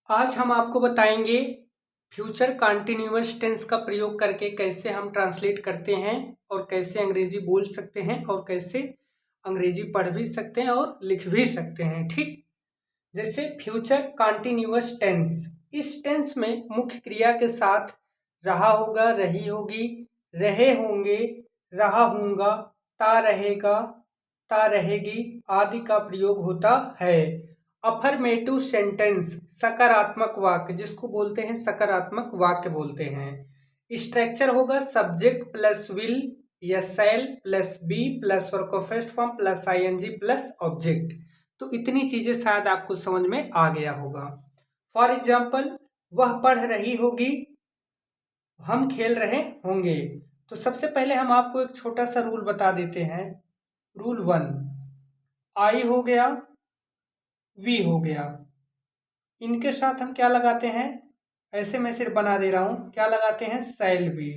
आज हम आपको बताएंगे फ्यूचर कंटिन्यूअस टेंस का प्रयोग करके कैसे हम ट्रांसलेट करते हैं और कैसे अंग्रेजी बोल सकते हैं और कैसे अंग्रेजी पढ़ भी सकते हैं और लिख भी सकते हैं। ठीक, जैसे फ्यूचर कंटिन्यूअस टेंस, इस टेंस में मुख्य क्रिया के साथ रहा होगा, रही होगी, रहे होंगे, रहा हूँगा, ता रहेगा, ता रहेगी आदि का प्रयोग होता है। अफर्मेटिव सेंटेंस, सकारात्मक वाक्य, जिसको बोलते हैं सकारात्मक वाक्य बोलते हैं। स्ट्रक्चर होगा सब्जेक्ट प्लस विल या shall plus be plus verb का first form plus ING plus object. तो इतनी चीजें शायद आपको समझ में आ गया होगा। फॉर एग्जाम्पल, वह पढ़ रही होगी, हम खेल रहे होंगे। तो सबसे पहले हम आपको एक छोटा सा रूल बता देते हैं। रूल 1, आई हो गया, वी हो गया, इनके साथ हम क्या लगाते हैं, ऐसे मैं सिर्फ बना दे रहा हूं, क्या लगाते हैं, शैल बी।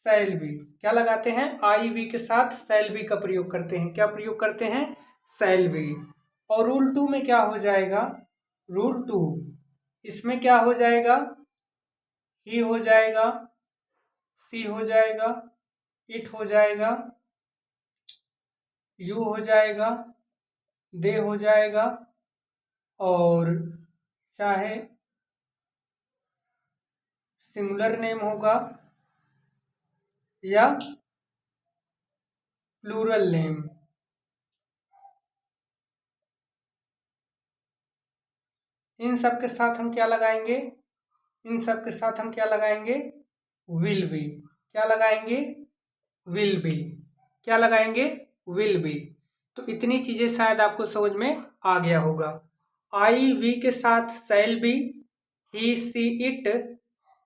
शैल बी क्या लगाते हैं, आई वी के साथ शैल बी का प्रयोग करते हैं। क्या प्रयोग करते हैं, शैल बी। और रूल 2 में क्या हो जाएगा, रूल 2, इसमें क्या हो जाएगा, ही हो जाएगा, सी हो जाएगा, इट हो जाएगा, यू हो जाएगा, दे हो जाएगा, और चाहे सिंगुलर नेम होगा या प्लूरल नेम। इन सब के साथ हम क्या लगाएंगे, इन सब के साथ हम क्या लगाएंगे, विल बी। क्या लगाएंगे, विल बी। क्या लगाएंगे, विल बी। तो इतनी चीजें शायद आपको समझ में आ गया होगा। आई वी के साथ shall be, he see it,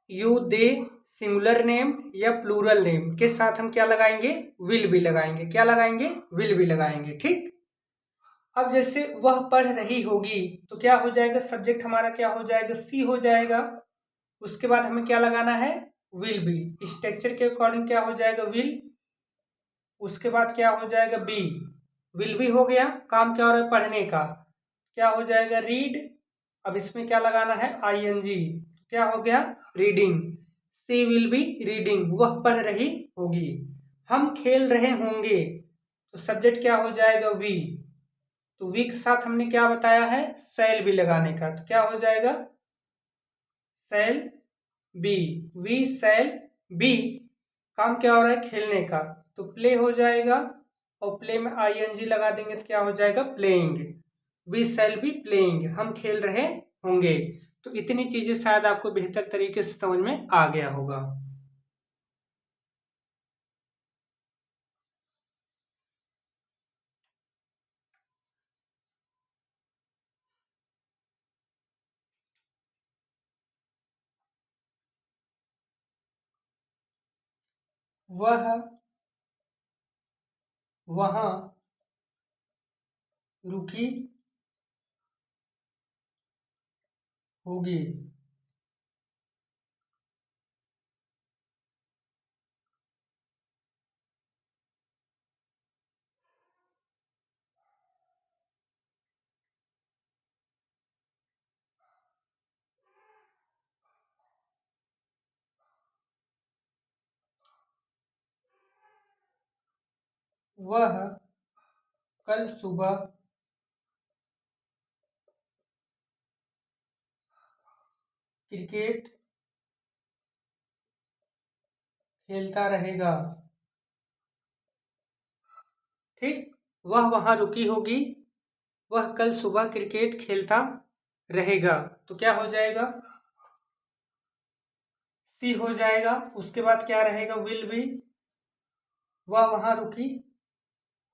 you they, singular name या प्लूरल नेम के साथ हम क्या लगाएंगे, विल बी लगाएंगे। क्या लगाएंगे, विल बी लगाएंगे। ठीक, अब जैसे वह पढ़ रही होगी, तो क्या हो जाएगा, सब्जेक्ट हमारा क्या हो जाएगा, सी हो जाएगा। उसके बाद हमें क्या लगाना है, विल बी। स्ट्रक्चर के अकॉर्डिंग क्या हो जाएगा, विल, उसके बाद क्या हो जाएगा, बी। विल बी हो गया, काम क्या हो रहा है, पढ़ने का। क्या हो जाएगा, रीड। अब इसमें क्या लगाना है, आईएनजी। क्या हो गया, reading. She will be reading, वह पढ़ रही होगी। हम खेल रहे होंगे, तो सब्जेक्ट क्या हो जाएगा, वी। तो वी के साथ हमने क्या बताया है, शैल बी लगाने का। तो क्या हो जाएगा, shall be, we shall be. काम क्या हो रहा है, खेलने का, तो प्ले हो जाएगा, और प्ले में आईएनजी लगा देंगे तो क्या हो जाएगा, playing. We shall be playing, हम खेल रहे होंगे। तो इतनी चीजें शायद आपको बेहतर तरीके से समझ में आ गया होगा। वह वहां रुकी होगी। वह कल सुबह क्रिकेट खेलता रहेगा। ठीक, वह वहां रुकी होगी, वह कल सुबह क्रिकेट खेलता रहेगा। तो क्या हो जाएगा, सी हो जाएगा। उसके बाद क्या रहेगा, विल बी, वह वहां रुकी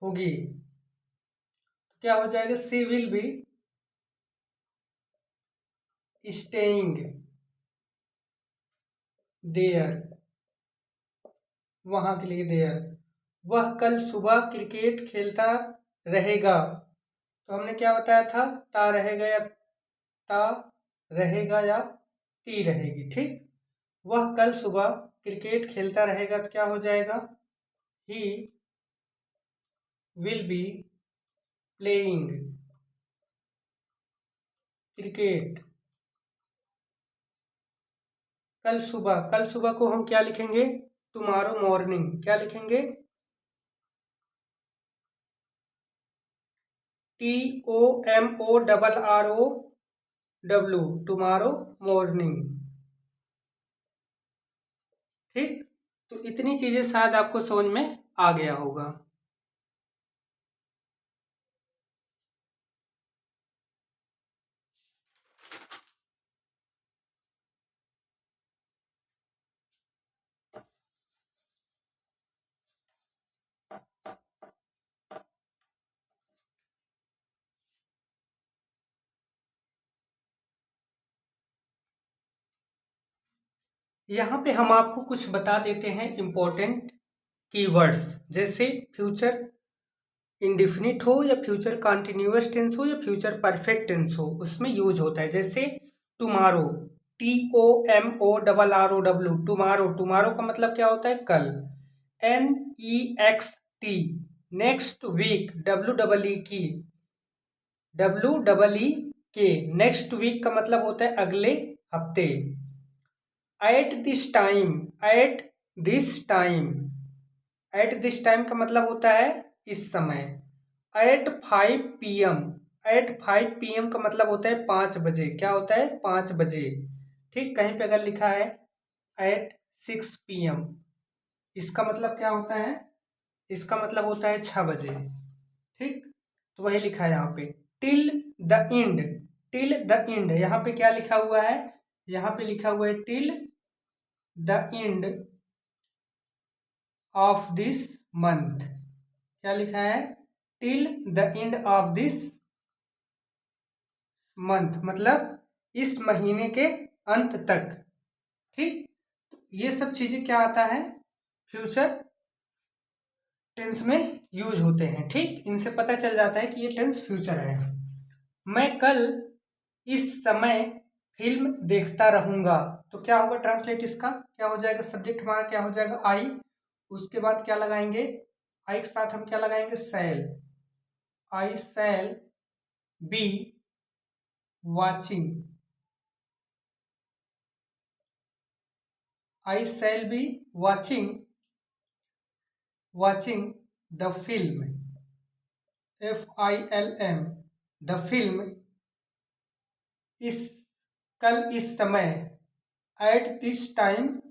होगी। तो क्या हो जाएगा, सी विल बी स्टेइंग देयर, वहां के लिए देयर। वह कल सुबह क्रिकेट खेलता रहेगा। तो हमने क्या बताया था, ता रहेगा या ता रहेगा या ती रहेगी। ठीक, वह कल सुबह क्रिकेट खेलता रहेगा, तो क्या हो जाएगा, he will be playing cricket कल सुबह को हम क्या लिखेंगे? Tomorrow morning. क्या लिखेंगे? TOMORROW, tomorrow morning. ठीक, तो इतनी चीजें शायद आपको समझ में आ गया होगा। यहाँ पे हम आपको कुछ बता देते हैं इम्पोर्टेंट कीवर्ड्स, जैसे फ्यूचर इंडिफिनिट हो या फ्यूचर कंटिन्यूअस टेंस हो या फ्यूचर परफेक्ट टेंस हो, उसमें यूज होता है। जैसे टुमारो, TOMORROW, टुमारो। टुमारो का मतलब क्या होता है? कल। NEXT, next week. WEE next week का मतलब होता है अगले हफ्ते। At this time, at this time. At this time का मतलब होता है इस समय। एट 5 PM, एट 5 PM का मतलब होता है 5 बजे। क्या होता है? 5 बजे। ठीक, कहीं पे अगर लिखा है एट 6 PM, इसका मतलब क्या होता है? इसका मतलब होता है 6 बजे। ठीक, तो वही लिखा है यहाँ पे। Till the end, till the end, यहाँ पे क्या लिखा हुआ है? यहाँ पे लिखा हुआ है till the end of this month. क्या लिखा है? Till the end of this month, मतलब इस महीने के अंत तक। ठीक, ये सब चीजें क्या आता है? फ्यूचर टेंस में यूज होते हैं। ठीक, इनसे पता चल जाता है कि ये टेंस फ्यूचर है। मैं कल इस समय फिल्म देखता रहूंगा, तो क्या होगा ट्रांसलेट इसका? क्या हो जाएगा? सब्जेक्ट हमारा क्या हो जाएगा? आई। उसके बाद क्या लगाएंगे? आई के साथ हम क्या लगाएंगे? Shall. I shall be watching, I shall be watching the film, FILM, the film, इस कल इस समय, at this time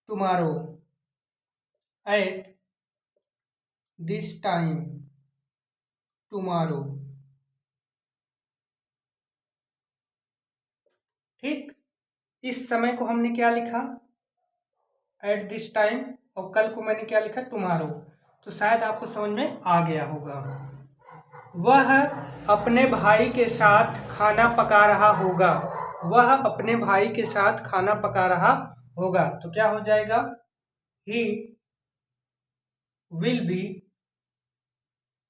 tomorrow, at this time tomorrow। ठीक, इस समय को हमने क्या लिखा? एट दिस टाइम, और कल को मैंने क्या लिखा? टुमारो। तो शायद आपको समझ में आ गया होगा। वह अपने भाई के साथ खाना पका रहा होगा, वह अपने भाई के साथ खाना पका रहा होगा, तो क्या हो जाएगा? He will be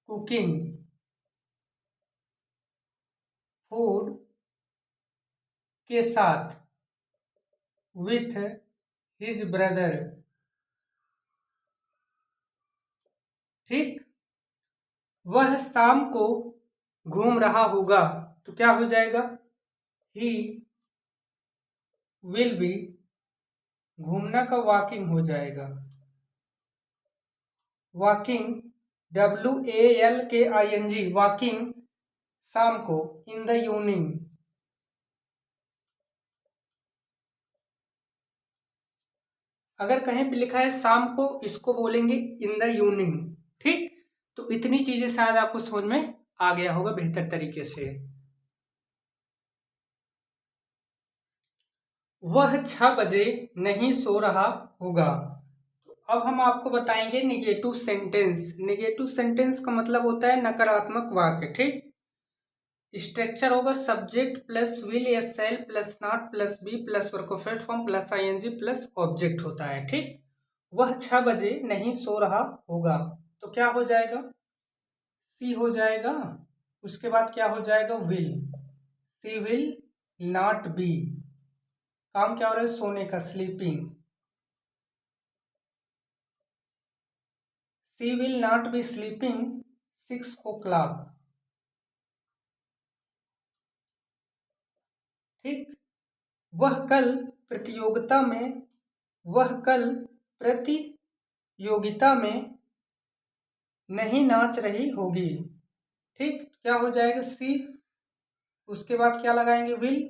cooking food के साथ विथ हिज ब्रदर। ठीक, वह शाम को घूम रहा होगा, तो क्या हो जाएगा? ही विल बी, घूमना का वॉकिंग हो जाएगा। वॉकिंग, WALKING, वॉकिंग शाम को, इन द इवनिंग। अगर कहीं पे लिखा है शाम को, इसको बोलेंगे इन द इवनिंग। ठीक, तो इतनी चीजें शायद आपको समझ में आ गया होगा बेहतर तरीके से। वह 6 बजे नहीं सो रहा होगा। अब हम आपको बताएंगे निगेटिव सेंटेंस। निगेटिव सेंटेंस का मतलब होता है नकारात्मक वाक्य। ठीक, स्ट्रक्चर होगा सब्जेक्ट प्लस विल या shall plus not plus be plus verb का first form plus ING plus object होता है। ठीक, वह 6 बजे नहीं सो रहा होगा, तो क्या हो जाएगा? सी हो जाएगा। उसके बाद क्या हो जाएगा? Will. She will not be, काम क्या हो रहा है? सोने का, sleeping. She will not be sleeping 6 o'clock। ठीक, वह कल प्रतियोगिता में, वह कल प्रतियोगिता में नहीं नाच रही होगी। ठीक, क्या हो जाएगा सी, उसके बाद क्या लगाएंगे विल,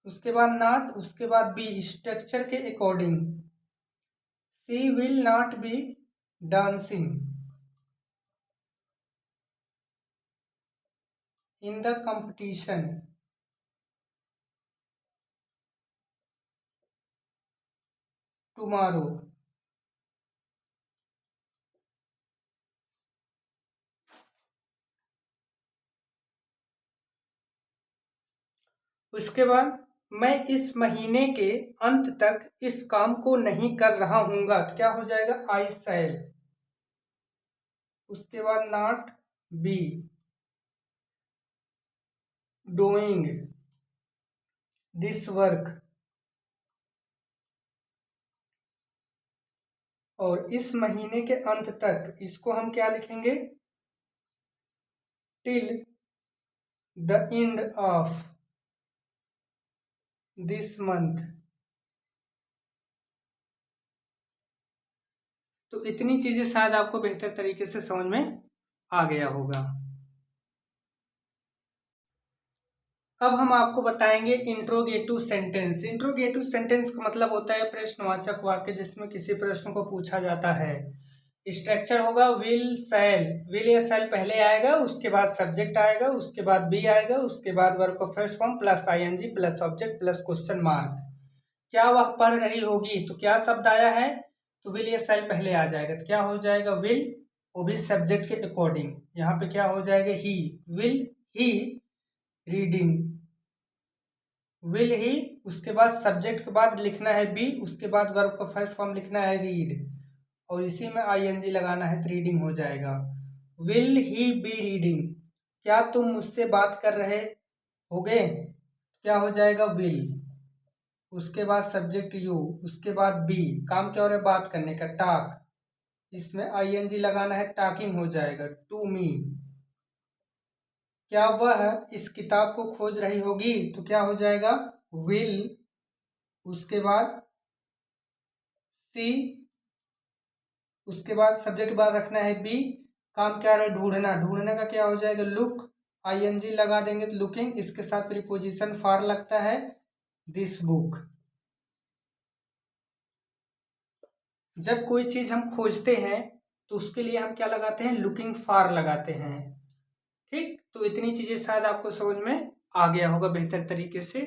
उसके बाद नॉट, उसके बाद बी। स्ट्रक्चर के according she will not be dancing in the competition tomorrow. उसके बाद मैं इस महीने के अंत तक इस काम को नहीं कर रहा हूँगा, तो क्या हो जाएगा आई शैल। उसके बाद not be doing this work, और इस महीने के अंत तक इसको हम क्या लिखेंगे, till the end of this month. तो इतनी चीजें शायद आपको बेहतर तरीके से समझ में आ गया होगा। अब हम आपको बताएंगे इंट्रोगेटिव सेंटेंस। इंट्रोगेटिव सेंटेंस का मतलब होता है प्रश्नवाचक वाक्य जिसमें किसी प्रश्न को पूछा जाता है। स्ट्रक्चर होगा विल शैल, विल या शैल पहले आएगा, उसके बाद सब्जेक्ट आएगा, उसके बाद बी आएगा, उसके बाद वर्ब का first form plus ING plus object plus question mark. क्या वह पढ़ रही होगी, तो क्या शब्द आया है, तो विल या शैल पहले आ जाएगा, तो क्या हो जाएगा विल, वो भी सब्जेक्ट के अकॉर्डिंग। यहाँ पे क्या हो जाएगा he, will he reading, will he, उसके बाद सब्जेक्ट के बाद लिखना है बी, उसके बाद वर्ब का फर्स्ट फॉर्म लिखना है रीड, और इसी में आईएनजी लगाना है तो रीडिंग हो जाएगा। विल ही बी रीडिंग, क्या तुम मुझसे बात कर रहे होगे, क्या हो जाएगा विल, उसके बाद सब्जेक्ट यू, उसके बाद बी, काम क्या हो रहा है बात करने का, टॉक, इसमें आईएनजी लगाना है टॉकिंग हो जाएगा, टू मी। क्या वह इस किताब को खोज रही होगी, तो क्या हो जाएगा विल, उसके बाद सी, उसके बाद सब्जेक्ट बाद रखना है बी, काम क्या है ढूंढना, ढूंढने का क्या हो जाएगा लुक, आईएनजी लगा देंगे तो लुकिंग, इसके साथ प्रीपोजिशन फॉर लगता है दिस बुक। जब कोई चीज हम खोजते हैं तो उसके लिए हम क्या लगाते हैं, लुकिंग फॉर लगाते हैं। ठीक, तो इतनी चीजें शायद आपको समझ में आ गया होगा बेहतर तरीके से।